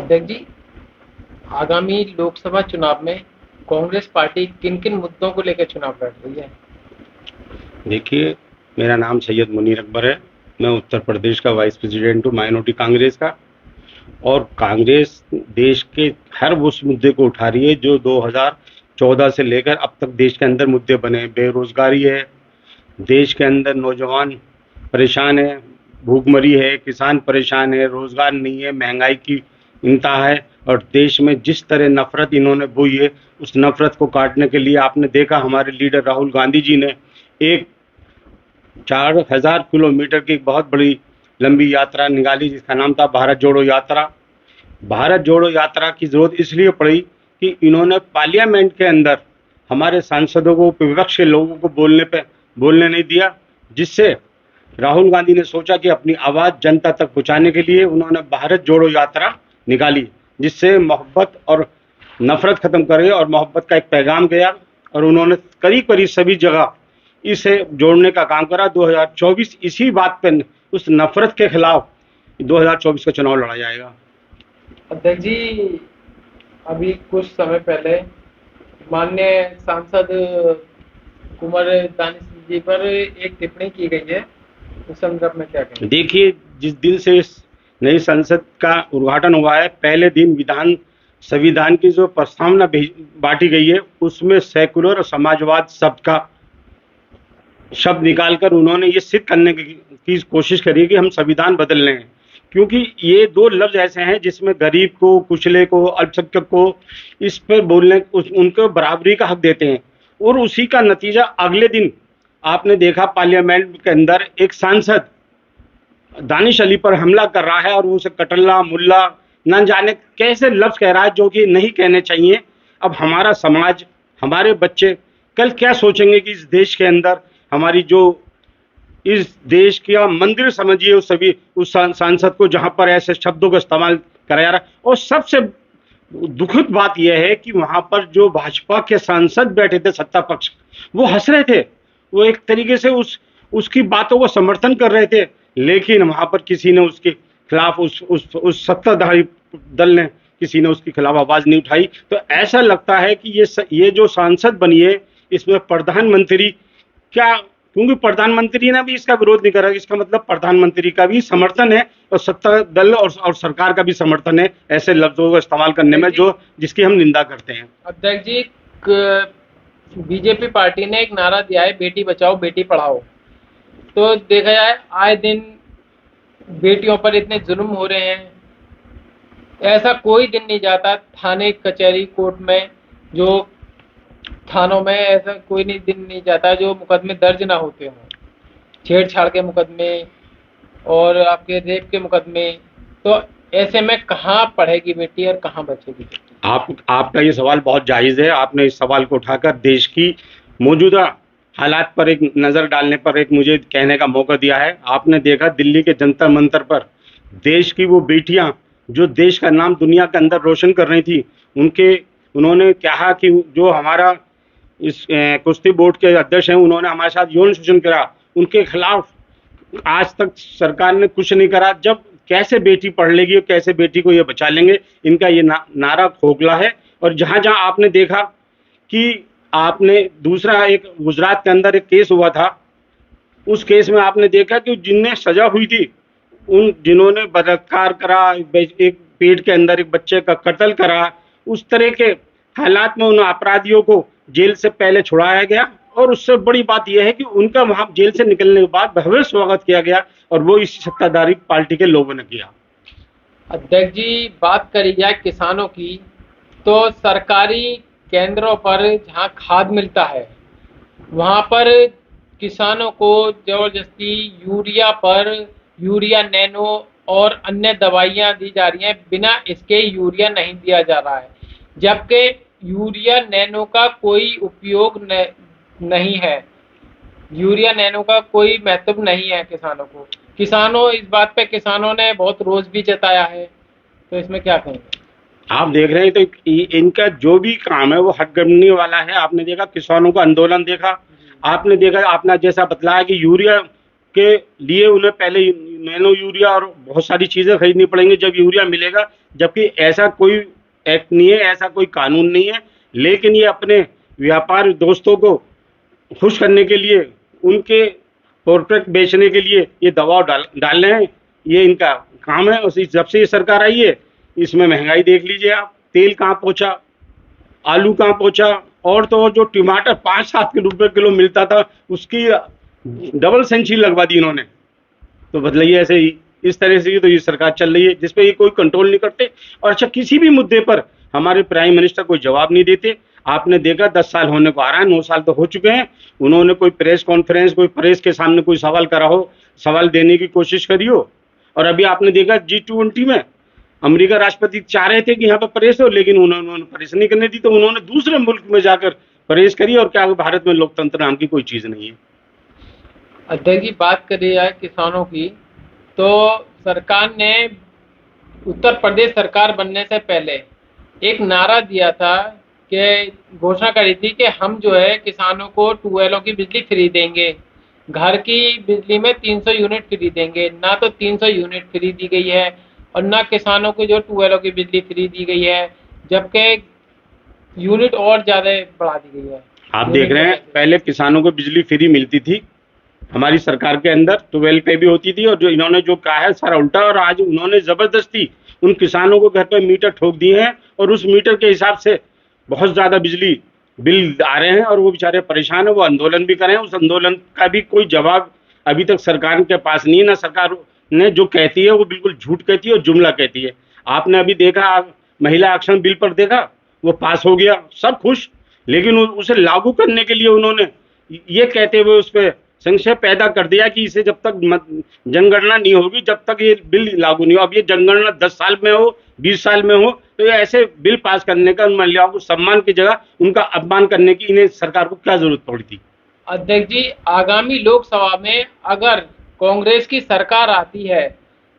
अध्यक्ष जी, आगामी लोकसभा चुनाव में कांग्रेस पार्टी किन-किन मुद्दों को लेकर चुनाव लड़ रही है? देखिए, मेरा नाम सैयद मुनीर अकबर है। मैं उत्तर प्रदेश का वाइस प्रेसिडेंट हूँ माइनॉरिटी कांग्रेस का। और कांग्रेस देश के हर उस मुद्दे को उठा रही है जो 2014 से लेकर अब तक देश के अंदर मुद्दे बने हैं। बेरोजगारी है, देश के अंदर नौजवान परेशान है, भूखमरी है, किसान परेशान है, रोजगार नहीं है, महंगाई की इंतहा है। और देश में जिस तरह नफरत इन्होंने बोई है, उस नफरत को काटने के लिए आपने देखा हमारे लीडर राहुल गांधी जी ने एक 4,000 किलोमीटर की एक बहुत बड़ी लंबी यात्रा निकाली जिसका नाम था भारत जोड़ो यात्रा। भारत जोड़ो यात्रा की जरूरत इसलिए पड़ी कि इन्होंने पार्लियामेंट के अंदर हमारे सांसदों को, विपक्ष के लोगों को बोलने नहीं दिया, जिससे राहुल गांधी ने सोचा कि अपनी आवाज जनता तक पहुंचाने के लिए उन्होंने भारत जोड़ो यात्रा निकाली, जिससे मोहब्बत और नफरत खत्म करे और मोहब्बत का एक पैगाम गया। और उन्होंने करीब करीब सभी जगह इसे जोड़ने का काम करा। 2024 इसी बात पे, उस नफरत के खिलाफ 2024 का चुनाव लड़ा जाएगा। अध्यक्ष जी, अभी कुछ समय पहले माननीय सांसद कुंवर दानिश जी पर एक टिप्पणी की गई है। उस संदर्भ में क्या कहेंगे? देखिए, जिस दिन से इस नई संसद का उद्घाटन हुआ है, पहले दिन संविधान की जो प्रस्तावना बांटी गई है, उसमें सेकुलर और समाजवाद शब्द निकालकर उन्होंने ये सिद्ध करने की कोशिश करी है कि हम संविधान बदल रहे हैं। क्योंकि ये दो लफ्ज ऐसे हैं जिसमें गरीब को, कुचले को, अल्पसंख्यक को इस पर बोलने, उनको बराबरी का हक देते हैं। और उसी का नतीजा अगले दिन आपने देखा पार्लियामेंट के अंदर एक सांसद दानिश अली पर हमला कर रहा है और वो उसे कटल्ला, मुल्ला, न जाने कैसे लफ्ज कह रहा है जो कि नहीं कहने चाहिए। अब हमारा समाज, हमारे बच्चे कल क्या सोचेंगे कि इस देश के अंदर हमारी जो इस देश का मंदिर समझिए उस सांसद को, जहां पर ऐसे शब्दों का इस्तेमाल कराया रहा। और सबसे दुखद बात यह है कि वहां पर जो भाजपा के सांसद बैठे थे सत्ता पक्ष, वो हंस रहे थे, वो एक तरीके से उसकी बातों को समर्थन कर रहे थे। लेकिन वहां पर किसी ने उसके खिलाफ, उस सत्ताधारी दल ने किसी ने उसके खिलाफ आवाज नहीं उठाई। तो ऐसा लगता है कि ये जो सांसद बनी है, इसमें प्रधानमंत्री क्या, क्योंकि प्रधानमंत्री ने भी इसका विरोध नहीं करा, इसका मतलब प्रधानमंत्री का भी समर्थन है और सत्ता दल और सरकार का भी समर्थन है ऐसे लफ्जों का इस्तेमाल करने में जो जिसकी हम निंदा करते हैं। अध्यक्ष जी, बीजेपी पार्टी ने एक नारा दिया है, बेटी बचाओ बेटी पढ़ाओ। तो देखा जाए आए दिन बेटियों पर इतने जुल्म हो रहे हैं, ऐसा कोई दिन नहीं जाता थाने कचहरी कोर्ट में, जो थानों में ऐसा कोई नहीं दिन नहीं जाता जो मुकदमे दर्ज ना होते हों, छेड़छाड़ के मुकदमे और आपके रेप के मुकदमे। तो ऐसे में कहाँ पढ़ेगी बेटी और कहाँ बचेगी बेटी? आपका ये सवाल बहुत जायज़ है। आपने इस सवाल को उठाकर देश की मौजूदा हालात पर एक नज़र डालने पर एक मुझे कहने का मौका दिया है। आपने देखा दिल्ली के जंतर मंतर पर देश की वो बेटियां जो देश का नाम दुनिया के अंदर रोशन कर रही थी, उन्होंने कहा कि जो हमारा इस कुश्ती बोर्ड के अध्यक्ष हैं, उन्होंने हमारे साथ यौन शोषण करा, उनके खिलाफ आज तक सरकार ने कुछ नहीं करा। जब कैसे बेटी पढ़ लेगी और कैसे बेटी को ये बचा लेंगे, इनका ये नारा खोखला है। और जहां जहां आपने देखा कि आपने दूसरा एक गुजरात के अंदर एक केस हुआ था, उस केस में आपने देखा कि जिनने सजा हुई थी, जिन्होंने बलात्कार करा, एक पेट के अंदर एक बच्चे का कत्ल करा, उस तरह के हालात में उन अपराधियों को जेल से पहले छुड़ाया गया। और उससे बड़ी बात यह है कि उनका वहां जेल से निकलने के बाद भव्य स्वागत किया गया, और वो इस सत्ताधारी पार्टी के लोगों ने किया। अध्यक्ष जी, बात करी जाए किसानों की, तो सरकारी केंद्रों पर जहां खाद मिलता है, वहां पर किसानों को जबरदस्ती यूरिया नैनो और अन्य दवाइयां दी जा रही हैं, बिना इसके यूरिया नहीं दिया जा रहा है। जबकि यूरिया नैनो का कोई उपयोग नहीं है, यूरिया नैनो का कोई महत्व नहीं है किसानों को। इस बात पे किसानों ने बहुत रोष भी जताया है। तो इसमें क्या कहेंगे? आप देख रहे हैं तो इनका जो भी काम है वो हटगर्मी वाला है। आपने देखा किसानों का आंदोलन देखा, आपने देखा, आपने जैसा बतलाया कि यूरिया के लिए उन्हें पहले नैनो यूरिया और बहुत सारी चीज़ें खरीदनी पड़ेंगी जब यूरिया मिलेगा, जबकि ऐसा कोई एक्ट नहीं है, ऐसा कोई कानून नहीं है। लेकिन ये अपने व्यापार दोस्तों को खुश करने के लिए, उनके प्रोडक्ट बेचने के लिए ये दबाव डाल रहे हैं। ये इनका काम है। और जब से ये सरकार आई है, इसमें महंगाई देख लीजिए आप, तेल कहाँ पहुंचा, आलू कहाँ पहुंचा, और तो और जो टमाटर 5-7 रुपए किलो मिलता था, उसकी डबल सेंचुरी लगवा दी इन्होंने। तो बदलाइए ऐसे ही, इस तरह से तो ये सरकार चल रही है जिसपे ये कोई कंट्रोल नहीं करते। और अच्छा, किसी भी मुद्दे पर हमारे प्राइम मिनिस्टर कोई जवाब नहीं देते। आपने देखा 10 साल होने को आ रहा है, 9 साल तो हो चुके हैं, उन्होंने कोई प्रेस कॉन्फ्रेंस, कोई प्रेस के सामने कोई सवाल करा हो, सवाल देने की कोशिश करी हो। और अभी आपने देखा G20 में अमेरिका राष्ट्रपति चाह रहे थे कि यहाँ पर प्रेस हो, लेकिन उन्होंने प्रेस नहीं करने दी, तो उन्होंने दूसरे मुल्क में जाकर प्रेस करी। और क्या भारत में लोकतंत्र नाम की कोई चीज नहीं है। अध्यक्ष जी, बात करी जाए किसानों की, तो सरकार ने उत्तर प्रदेश सरकार बनने से पहले एक नारा दिया था कि घोषणा करी थी कि हम जो है किसानों को ट्यूबवेलों की बिजली फ्री देंगे, घर की बिजली में 300 यूनिट फ्री देंगे। ना तो 300 यूनिट फ्री दी गई है और ना किसानों को जो ट्यूबवेलों की बिजली फ्री दी गई है, जबकि यूनिट और ज़्यादा बढ़ा दी गई है। आप देख रहे हैं, पहले किसानों को बिजली फ्री मिलती थी हमारी सरकार के अंदर, 12 पे भी होती थी, और जो इन्होंने जो कहा है सारा उल्टा। और आज उन्होंने जबरदस्ती उन किसानों को घर पे मीटर ठोक दिए हैं, और उस मीटर के हिसाब से बहुत ज्यादा बिजली बिल आ रहे हैं, और वो बेचारे परेशान है। वो आंदोलन भी करें, उस आंदोलन का भी कोई जवाब अभी तक सरकार के पास नहीं है। ना सरकार ने जो कहती है वो बिल्कुल झूठ कहती है और जुमला कहती है। आपने अभी देखा, महिला आरक्षण बिल पर देखा, वो पास हो गया, सब खुश, लेकिन उसे लागू करने के लिए उन्होंने ये कहते हुए उस पर संशय पैदा कर दिया कि इसे जब तक जनगणना नहीं होगी, जब तक ये बिल लागू नहीं हो। अब ये जनगणना 10 साल में हो, 20 साल में हो, तो ये ऐसे बिल पास करने का, महिलाओं को सम्मान की जगह उनका अपमान करने की इन्हें सरकार को क्या जरूरत पड़ी थी? अध्यक्ष जी, आगामी लोकसभा में अगर कांग्रेस की सरकार आती है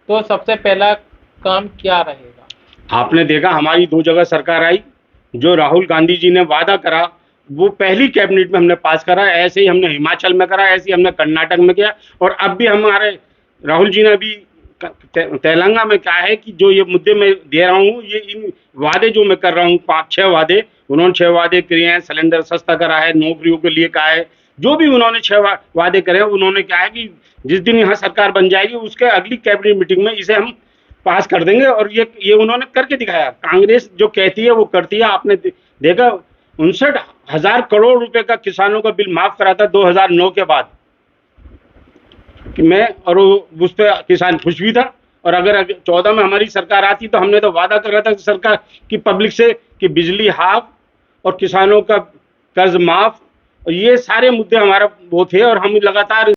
तो सबसे पहला काम क्या रहेगा? आपने देखा, हमारी 2 जगह सरकार आई, जो राहुल गांधी जी ने वादा करा वो पहली कैबिनेट में हमने पास करा। ऐसे ही हमने हिमाचल में करा, ऐसे ही हमने कर्नाटक में किया, और अब भी हमारे राहुल जी ने अभी तेलंगाना में कहा है कि जो ये मुद्दे मैं दे रहा हूँ, ये इन वादे जो मैं कर रहा हूँ, 5-6 वादे, उन्होंने 6 वादे किए हैं। सिलेंडर सस्ता करा है, नौकरियों के लिए कहा है, जो भी उन्होंने 6 वादे करे हैं, उन्होंने कहा है कि जिस दिन यहाँ सरकार बन जाएगी उसके अगली कैबिनेट मीटिंग में इसे हम पास कर देंगे। और ये उन्होंने करके दिखाया। कांग्रेस जो कहती है वो करती है। आपने देखा, 59,000 करोड़ रुपए का किसानों का बिल माफ करा था 2009 के बाद कि मैं, और उस पर किसान खुश भी था। और अगर 14 में हमारी सरकार आती तो हमने तो वादा करा था सरकार की पब्लिक से कि बिजली हाफ और किसानों का कर्ज माफ, और ये सारे मुद्दे हमारा वो थे, और हम लगातार